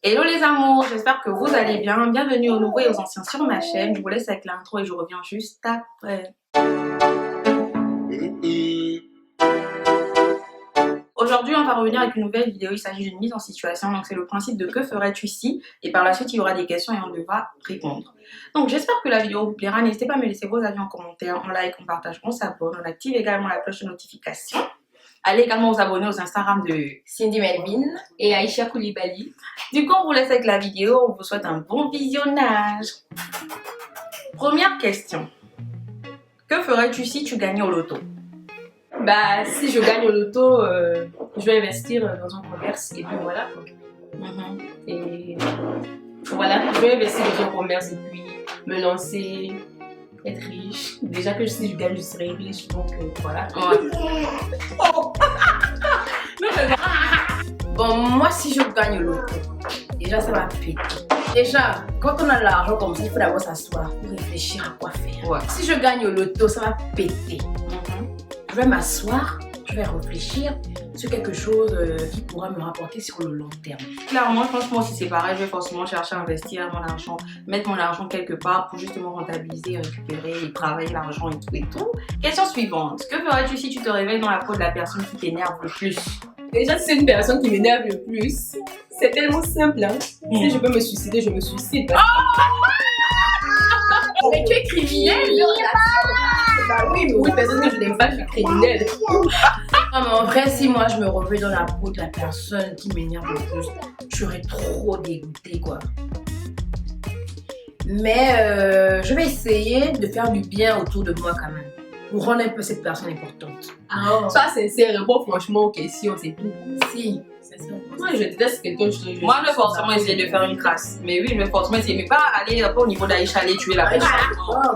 Hello les amours, j'espère que vous allez bien. Bienvenue aux nouveaux et aux anciens sur ma chaîne. Je vous laisse avec l'intro et je reviens juste après. Aujourd'hui, on va revenir avec une nouvelle vidéo. Il s'agit d'une mise en situation. Donc, c'est le principe de que ferais-tu si? Et par la suite, il y aura des questions et on devra répondre. Donc, j'espère que la vidéo vous plaira. N'hésitez pas à me laisser vos avis en commentaire, en like, on partage, on s'abonne. On active également la cloche de notification. Allez également vous abonner aux Instagram de Cindy Melvin et Aïcha Koulibaly. Du coup, on vous laisse avec la vidéo. On vous souhaite un bon visionnage. Première question. Que ferais-tu si tu gagnais au loto? Bah, si je gagne au loto, je vais investir dans un commerce et puis voilà. Et voilà, je vais investir dans un commerce et puis me lancer, être riche. Déjà que si je gagne, je serai riche, donc voilà. Ouais. Bon, moi, si je gagne au loto, déjà ça va péter. Déjà, quand on a l'argent comme ça, il faut d'abord s'asseoir pour réfléchir à quoi faire. Ouais. Si je gagne au loto, ça va péter. Je vais m'asseoir, je vais réfléchir sur quelque chose qui pourra me rapporter sur le long terme. Clairement, franchement, si c'est pareil, je vais forcément chercher à investir mon argent, mettre mon argent quelque part pour justement rentabiliser, récupérer et travailler l'argent et tout et tout. Question suivante. Que ferais-tu si tu te réveilles dans la peau de la personne qui t'énerve le plus? Déjà, si c'est une personne qui m'énerve le plus, c'est tellement simple. Hein. Si je peux me suicider, je me suicide. Mais tu es criminel, Bah oui, mais oui, personne que je n'aime pas, je suis criminelle. Non, mais en vrai, si moi je me réveille dans la peau de la personne qui m'énerve le plus, je serais trop dégoûtée, quoi. Mais je vais essayer de faire du bien autour de moi quand même, pour rendre un peu cette personne importante. Ça, c'est répondre franchement aux questions, c'est tout. Si, c'est ça. Moi, je déteste quelqu'un. Moi, je vais forcément essayer de faire une crasse. Mais oui, je vais forcément essayer. Mais pas aller pas au niveau d'Aïcha, aller tuer la personne.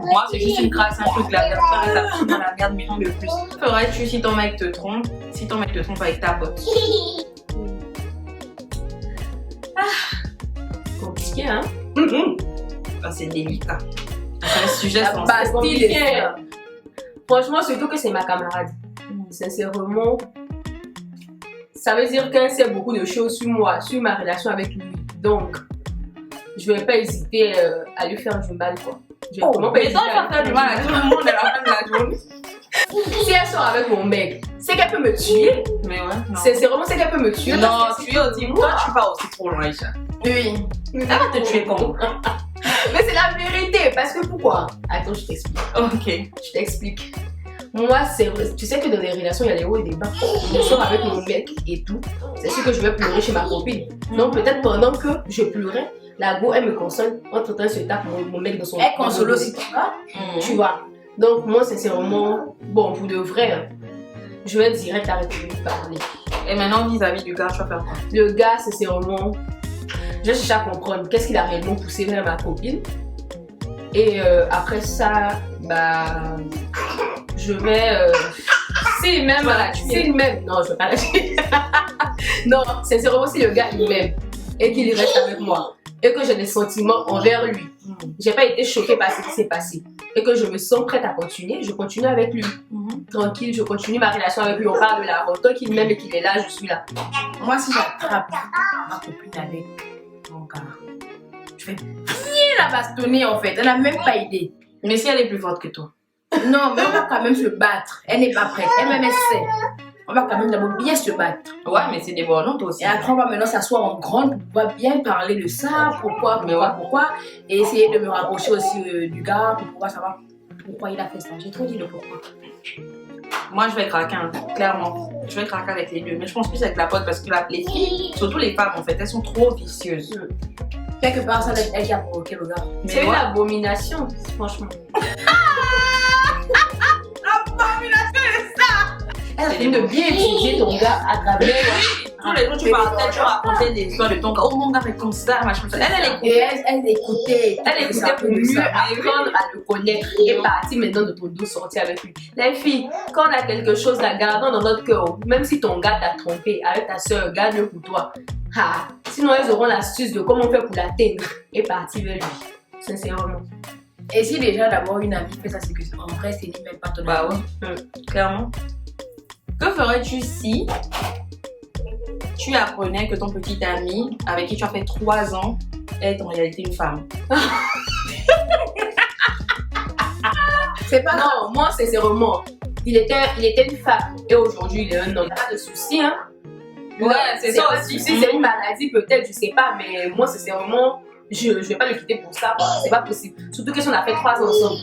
Moi, c'est juste une crasse, un truc, la personne, la personne dans la merde, mais non le plus. Que ferais-tu si ton mec te trompe? Si ton mec te trompe avec ta pote? Compliqué, hein? Ça, c'est délicat. C'est un sujet La sensible. Bastille est ça. Franchement, surtout que c'est ma camarade. Sincèrement, ça veut dire qu'elle sait beaucoup de choses sur moi, sur ma relation avec lui. Donc, je vais pas hésiter à lui faire du mal, quoi. Je vais vraiment pas Mais hésiter toi, tu vas faire du mal à tout le monde à la fin de la journée. Si elle sort avec mon mec, c'est qu'elle peut me tuer. Mais ouais, non. C'est vraiment c'est qu'elle peut me tuer. Non, parce que tu es aussi. Toi, tu vas aussi trop loin, Aïcha. Oui. Elle va te tuer comment? Mais c'est la vérité. Parce que pourquoi? Attends, je t'explique. Ok. Je t'explique. Moi, c'est vrai. Tu sais que dans les relations, il y a des hauts et des bas. Je sors avec mon mec et tout. C'est sûr que je vais pleurer chez ma copine. Donc, peut-être pendant que je pleurais, la go, elle me console. Entre-temps, elle se tape mon mec dans son. Elle console aussi, Tu vois. Donc, moi, sincèrement, bon, pour de vrai, hein, je vais direct arrêter de lui parler. Et maintenant, vis-à-vis du gars, tu vas faire quoi? Le gars, sincèrement, je cherche à comprendre qu'est-ce qu'il a réellement poussé vers ma copine. Et après ça, bah, je vais. Si même. Voilà, Si même. Non, je vais pas la tuer. Non, sincèrement, si le gars il m'aime et qu'il reste avec moi et que j'ai des sentiments envers lui, j'ai pas été choquée par ce qui s'est passé et que je me sens prête à continuer, je continue avec lui. Tranquille, je continue ma relation avec lui, on parle de la tant qu'il m'aime et qu'il est là, je suis là. Moi, si j'attrape ma copine avec mon gars, je vais bien la bastonner en fait. Elle n'a même pas idée. Mais si elle est plus forte que toi? Non, mais on va quand même se battre. Elle n'est pas prête. Elle-même, elle sait. On va quand même d'abord bien se battre. Ouais, mais c'est des bonhommes toi aussi. Et après, on va maintenant s'asseoir en grande pour pouvoir bien parler de ça. Pourquoi. Et essayer de me rapprocher aussi du gars pour pouvoir savoir pourquoi il a fait ça. J'ai trop dit le pourquoi. Moi, je vais craquer, hein, clairement. Je vais craquer avec les deux. Mais je pense plus avec la pote parce que les filles, surtout les femmes en fait, elles sont trop vicieuses. Quelque part, ça va être elle qui a provoqué le gars. C'est une abomination, franchement. Elle a fini de bien utiliser ton gars à travers. Tous les jours, tu partais, tu racontais des histoires de ton gars. Oh, mon gars fait comme ça, machin. Elle écoutait. Elle écoutait pour mieux apprendre à le connaître. Et partie maintenant de ton dos sortir avec lui. Les filles, quand on a quelque chose à garder dans notre cœur, même si ton gars t'a trompé avec ta soeur, garde-le pour toi. Ah, sinon, elles auront l'astuce de comment faire pour l'atteindre et partir vers lui. Sincèrement. Et si déjà d'abord une amie fait ça, c'est que en vrai, c'est ni même pas ton ami. Bah ouais, clairement. Que ferais-tu si tu apprenais que ton petit ami, avec qui tu as fait 3 ans, est en réalité une femme. C'est pas non, moi sincèrement, il était une femme et aujourd'hui il est un homme. Pas de souci, hein. Ouais, c'est ça aussi. Si c'est une maladie peut-être, je sais pas, mais moi sincèrement, je vais pas le quitter pour ça, c'est pas possible. Surtout que si on a fait 3 ans ensemble,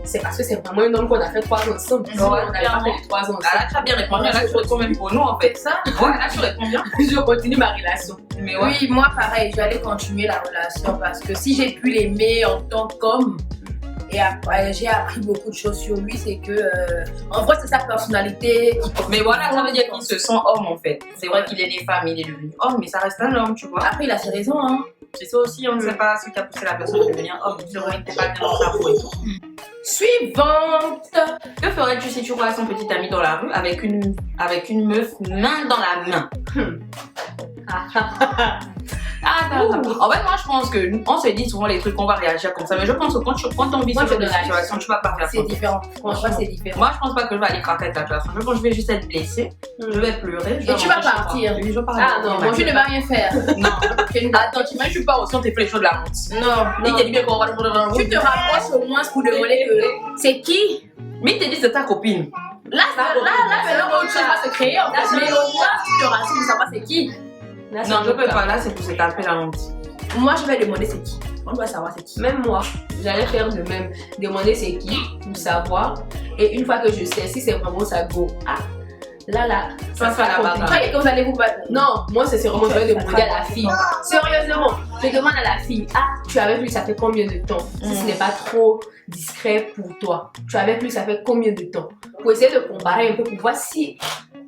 c'est parce que c'est vraiment un homme qu'on a fait 3 ans ensemble. Ouais, on n'avait pas fait les 3 ans ensemble. Ah, là, tu as bien répondu. Là, tu réponds même pour nous, en fait. Ça, Ouais, là, tu réponds bien. je continue ma relation. Mais ouais. Oui, moi pareil, je vais aller continuer la relation parce que si j'ai pu l'aimer en tant qu'homme et après, j'ai appris beaucoup de choses sur lui, c'est que en vrai c'est sa personnalité qui Mais voilà, ça veut dire qu'il se sent homme, en fait. C'est vrai qu'il est né femme, il est devenu homme, mais ça reste un homme, tu vois. Après il a ses raisons hein. C'est ça aussi, on ne sait pas ce qui a poussé la personne à devenir homme. Il ne était pas bien dans sa peau et tout. Suivante. Que ferais-tu si tu vois son petit ami dans la rue avec une meuf main dans la main? En fait, moi, je pense qu'on se dit souvent les trucs, on va réagir comme ça. Mais je pense que quand on vit ce genre de situation, tu vas pas faire ça. C'est différent. Franchement, c'est différent. Moi, je pense pas que je vais aller craquer avec la personne. Je pense que je vais juste être blessée. Je vais pleurer. Et tu vas partir. Oui, je vais partir. Ah non, moi, Tu ne vas rien faire. Non. Attends, tu m'as pas au son, t'es fait les choses de la honte. Non. Il t'a dit bien qu'on va. Tu te rapproches au moins pour demander que c'est qui. Mais il t'a dit c'est ta copine. Là, maintenant, autre chose va se créer en fait. Mais au moins, tu te rassures pour savoir c'est qui. Non, je peux pas. Là, c'est pour se taper la honte. Moi, je vais demander c'est qui. On doit savoir c'est qui. Même moi, j'allais faire de même. Demander c'est qui, pour savoir. Et une fois que je sais, si c'est vraiment ça go. Ah, là, Ça fait la Vous barre. croyez que vous allez vous battre? non, moi c'est vraiment, je vais demander à la fille. Sérieusement, je demande à la fille, ah, tu es avec lui, ça fait combien de temps? Si ce n'est pas trop discret pour toi, tu es avec lui, ça fait combien de temps? Pour essayer de comparer un peu, pour voir si,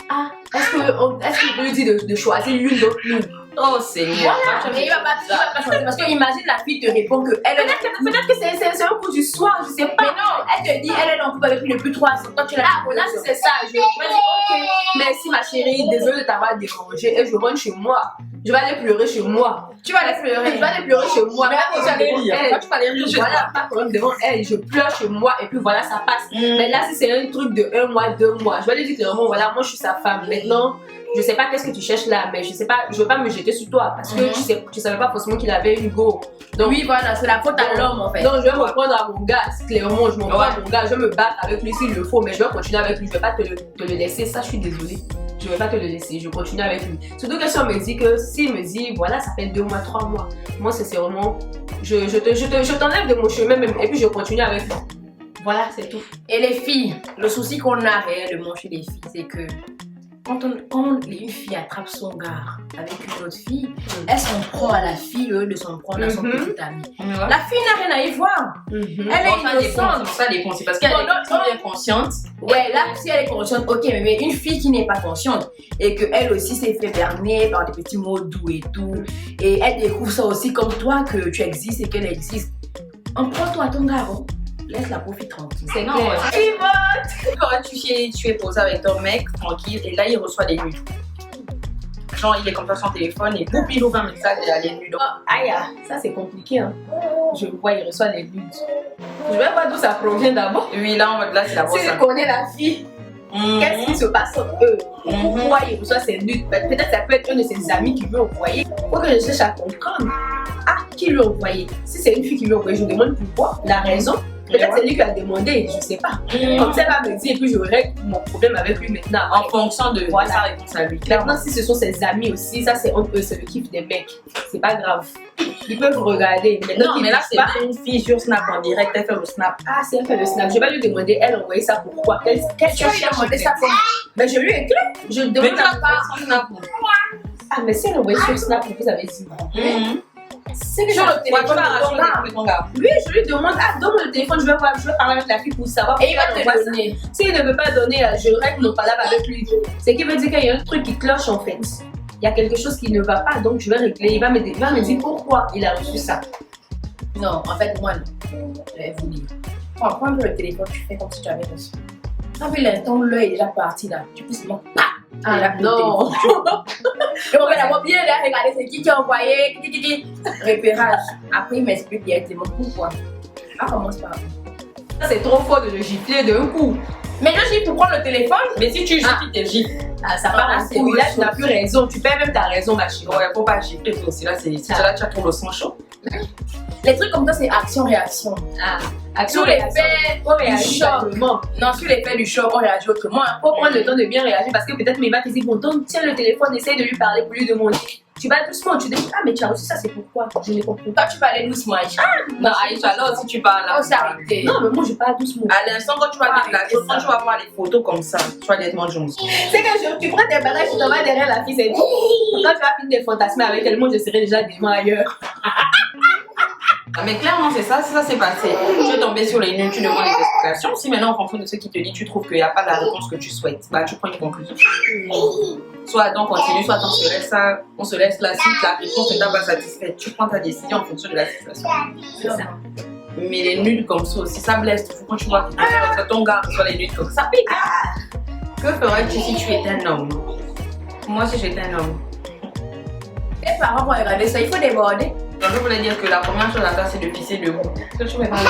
ah, est-ce qu'il peut lui dire de choisir l'une d'entre nous? Oh, Seigneur. Voilà, mais il va pas choisir parce que imagine la fille te répond que elle Peut-être que c'est un coup du soir, je sais mais pas. non, elle te dit elle est en couple avec lui depuis 3 ans. Toi tu l'as Ah, bon, là, si c'est ça, je vais dire, ok, merci ma chérie, désolée de t'avoir dérangé, et je rentre chez moi. Je vais aller pleurer chez moi. tu vas aller pleurer. Je vais aller pleurer chez moi. Mais Pas tu vas aller rire. elle. Toi, tu vas aller rire chez Voilà, pas comme devant elle. Je pleure chez moi et puis voilà, ça passe. Mais là, si c'est un truc de 1 mois, 2 mois, je vais lui dire clairement, voilà, moi je suis sa femme. Maintenant, je sais pas qu'est-ce que tu cherches là, mais je sais pas, je veux pas me jeter sur toi parce que tu savais pas forcément qu'il avait une go. Donc, Oui, voilà, c'est la faute à l'homme en fait. donc je vais me prendre à mon gars, clairement, je m'en prends à mon gars, je vais me battre avec lui s'il le faut, mais je vais continuer avec lui, je vais pas te le laisser, ça je suis désolée. Je vais pas te le laisser, je continue avec lui. Surtout que si on me dit que, s'il me dit, voilà, ça fait 2 mois, 3 mois, moi c'est vraiment, je t'enlève de mon chemin même, et puis je continue avec lui. Voilà, c'est tout. Et les filles, le souci qu'on a réellement chez les filles, c'est que quand une fille attrape son gars avec une autre fille, elle s'en prend à la fille de s'en prendre à son petit ami. La fille n'a rien à y voir. Elle est innocente. Ça dépend, c'est parce qu'elle est bien consciente. Ouais, là, si elle est consciente, ok, mais une fille qui n'est pas consciente et qu'elle aussi s'est fait berner par des petits mots doux et tout, et elle découvre ça aussi comme toi, que tu existes et qu'elle existe, en prends-toi à ton gars, hein. Laisse la pauvre fille tranquille. C'est non, quand tu es posé avec ton mec, tranquille, et là, il reçoit des nudes. Genre, il est comme ça sur son téléphone, et boum, il ouvre un message, il a les nudes. Aïe, ça c'est compliqué, hein. Je vois, il reçoit les nudes. Je vais voir d'où ça provient d'abord. Oui, là, en mode, là, c'est la Si brosse. je connais la fille, qu'est-ce qui se passe entre eux? Pourquoi il reçoit ses nudes? Peut-être ça peut être un de ses amis qui veut envoyer. Faut que je cherche à comprendre. Ah, qui lui a envoyé? Si c'est une fille qui lui a envoyé, je demande pourquoi, la raison. Peut-être c'est lui qui a demandé, je sais pas. Comme ça, elle va me dire et puis je règle mon problème avec lui maintenant. En fonction de sa réponse à lui. Maintenant, si ce sont ses amis aussi, ça c'est entre eux, c'est le kiff des mecs. C'est pas grave. Ils peuvent regarder. Non, mais là, c'est pas une fille sur Snap en direct, elle fait le Snap. Ah, si elle fait le Snap, je vais lui demander, elle a envoyé ça pourquoi? Qu'est-ce Tu lui as demandé ça pour. Mais je lui ai écrit. Je Mais demande tu à as pas son Snap. Ah, mais si elle a envoyé sur Snap, vous avez dit. C'est que Sur sur le téléphone de ton gars. Oui, je lui demande, ah, donne le téléphone, je vais parler avec la fille pour savoir. Et il va te le donner. S'il ne veut pas donner, je règle nos palabres avec lui. C'est qu'il veut dire qu'il y a un truc qui cloche en fait. Il y a quelque chose qui ne va pas, donc je vais régler. Il va me dire pourquoi il a reçu ça. Non, en fait, moi, non. Je vais vous dire. Prends un peu le téléphone, tu fais comme si tu avais reçu. Quand l'instant, l'œil est déjà parti là. Tu peux seulement pas. Ah non. Donc, on va d'abord bien là, regarder c'est qui a envoyé. Repérage. Après, il m'explique directement pourquoi. Ah, commence par. Ça, c'est trop fort de le gifler d'un coup. Mais je gifle pour prendre le téléphone. Mais si tu gifles, tu te gifles. Ah, ça part en couille. Là, tu n'as plus raison. Tu perds même ta raison, ma chérie. Ouais, faut pas gifler toi aussi. Là, là, tu as trop le sang chaud. Les trucs comme ça, c'est action-réaction. Action, Sur les réaction. faits On du réagit choc. simplement. Non, sur les faits du choc, on réagit autrement. Faut prendre le temps de bien réagir parce que peut-être mais il va te dire bon donc tiens le téléphone, essaye de lui parler pour lui demander. Tu vas doucement, tu te dis ah mais tu as reçu ça, c'est pourquoi? Je ne comprends pas. Toi, tu parlais doucement, Aïcha. Non, Aïcha, là aussi, tu parles. On s'est arrêté. Non mais moi je parle doucement. À l'instant, quand tu vas dire la chose, quand tu vas voir les photos comme ça, tu vas dire, moi, je me C'est que tu prends tes bagages, tu t'en vas derrière la fille, c'est tout. Quand tu vas finir de fantasmer avec elle, moi je serai déjà des mains ailleurs. Ah, mais clairement, c'est ça s'est passé. Tu es tombé sur les nuls, tu demandes des explications. Si maintenant, en fonction de ce qu'il te dit, tu trouves qu'il n'y a pas la réponse que tu souhaites, bah, tu prends une conclusion. Soit on continue, soit on se laisse là. Si la réponse n'est pas satisfaite, tu prends ta décision en fonction de la situation. C'est ça. Mais les nuls comme ça aussi, ça blesse. Quand tu vois que ton gars reçoit les nuls comme ça, pique. Que ferais-tu si tu étais un homme? Moi, si j'étais un homme. Les parents vont regarder ça, il faut déborder. Donc, je voulais dire que la première chose à faire, c'est de pisser debout. Que tu veux parler?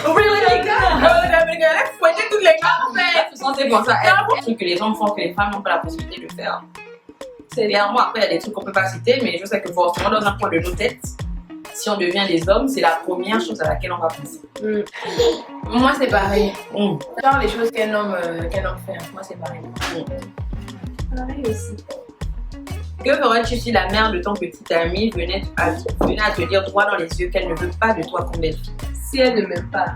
Really, God? Fouetter toutes les gars, en fait. Je suis censée penser à elle. Des trucs que les hommes font que les femmes n'ont pas la possibilité de faire. C'est clairement, après, il y a des trucs qu'on peut pas citer, mais je sais que forcément, dans un coin de nos têtes, si on devient des hommes, c'est la première chose à laquelle on va penser. Moi, c'est pareil. Mm. Les choses qu'un homme fait, moi, c'est pareil. Pareil aussi. Que ferais-tu si la mère de ton petit ami venait à te dire droit dans les yeux qu'elle ne veut pas de toi comme belle-fille? Si elle ne m'aime pas,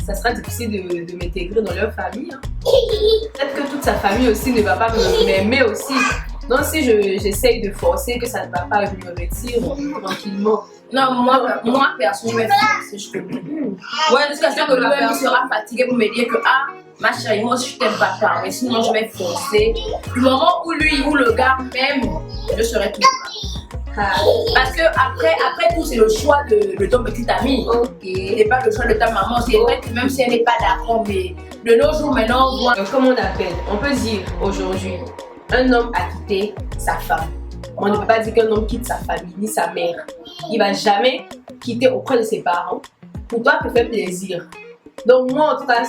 ça sera difficile de m'intégrer dans leur famille. Hein. Peut-être que toute sa famille aussi ne va pas m'aimer aussi. Donc si j'essaye de forcer que ça ne va pas, je me retire tranquillement. Non, moi perso, je vais forcer, je peux plus. Ouais, Jusqu'à ce que le même sera fatigué pour me dire que ma chérie, moi je t'aime pas tant, mais sinon je vais forcer. Du moment où lui ou le gars m'aime, je serai tout. Parce que après tout, c'est le choix de ton petit ami. C'est pas le choix de ta maman. C'est vrai que même si elle n'est pas d'accord, mais de nos jours maintenant, on voit. Comme on appelle, on peut dire aujourd'hui, un homme a quitté sa femme. On ne peut pas dire qu'un homme quitte sa famille ni sa mère. Il va jamais quitter auprès de ses parents pour toi te faire plaisir. Donc moi en tout cas,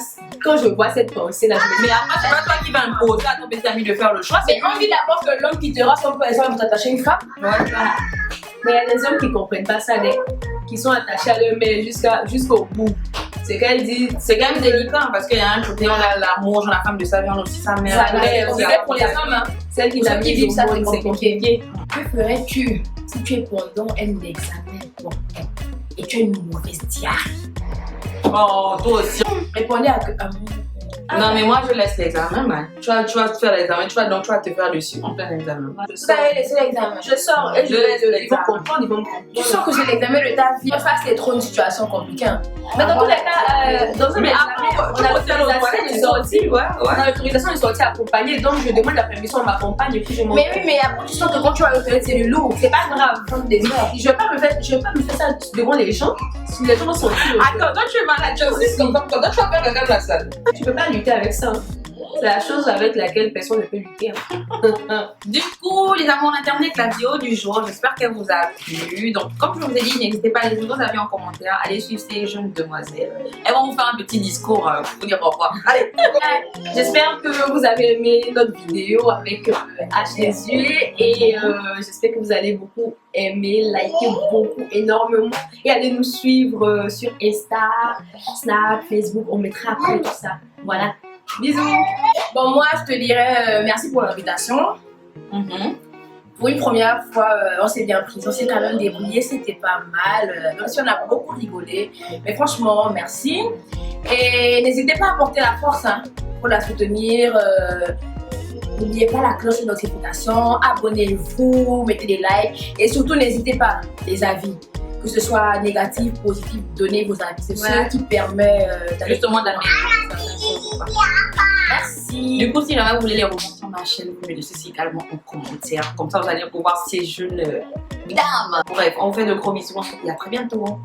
quand je vois cette pensée-là, je me dis mais après, c'est pas toi qui vas imposer à ton petit ami de faire le choix. C'est envie d'abord que l'homme quittera son père pour t'attacher une femme. Ouais, voilà. mais il y a des hommes qui ne comprennent pas ça, qui sont attachés à leur mère jusqu'au bout. C'est qu'elle dit, C'est quand même délicat parce qu'il y a un côté, on a l'amour, on a la femme de sa vie, on a aussi sa mère. sa mère, C'est pour les hommes. Hein. celle qui Pour t'a ceux qui mis vivent au ça, monde, c'est c'est compliqué. Que ferais-tu si tu es pendant un examen et tu as une mauvaise diarrhée? Oh, toi aussi. Répondez à Non, mais moi, je laisse l'examen, man. Tu vas faire l'examen, tu vas te faire dessus en plein examen. Vous avez laissé l'examen. Je sors et Je laisse ils vont l'examen. comprendre, ils vont me comprendre. Tu sens que c'est l'examen de ta vie. En face, c'est trop une situation compliquée. Mais dans tous les cas, dans un Mais examen, après, on a l'autorisation de sortie. ouais. On a l'autorisation de sortie accompagnée, donc je demande la permission, on m'accompagne et puis je monte. Mais oui, mais après, tu sens que quand tu vas au toilette, c'est du lourd. C'est pas grave. Prendre des heures. Je vais pas me faire ça devant les gens. Si les gens vont sortir. Attends, toi, tu es malade, tu es aussi comme toi, tu vas faire quelqu'un de la salle. Tu peux pas lutter avec ça. Hein. C'est la chose avec laquelle personne ne peut lutter. Hein. Du coup, les amours d'internet, la vidéo du jour, j'espère qu'elle vous a plu. Donc, comme je vous ai dit, n'hésitez pas à laisser vos avis en commentaire. Allez suivre ces jeunes demoiselles. Elles vont vous faire un petit discours pour dire au revoir. Allez, J'espère que vous avez aimé notre vidéo avec H les yeux et j'espère que vous allez beaucoup aimer, liker beaucoup, énormément et allez nous suivre sur Insta, Snap, Facebook, on mettra après tout ça. Voilà. Bisous. Bon, moi, je te dirais merci pour l'invitation. Pour une première fois, on s'est bien pris, on s'est quand même débrouillé, c'était pas mal. Même si on a beaucoup rigolé. Mais franchement, merci. Et n'hésitez pas à porter la force pour la soutenir. N'oubliez pas la cloche de notification, abonnez-vous, mettez des likes. Et surtout, n'hésitez pas, les avis. Que ce soit négatif, positif, donnez vos avis. C'est ce qui permet justement d'amener. Merci. Du coup, si jamais vous voulez les revoir sur ma chaîne, vous me laissez ceci également en commentaire. Comme ça, vous allez pouvoir ces jeunes dames. Bref, on vous fait de gros bisous et à très bientôt.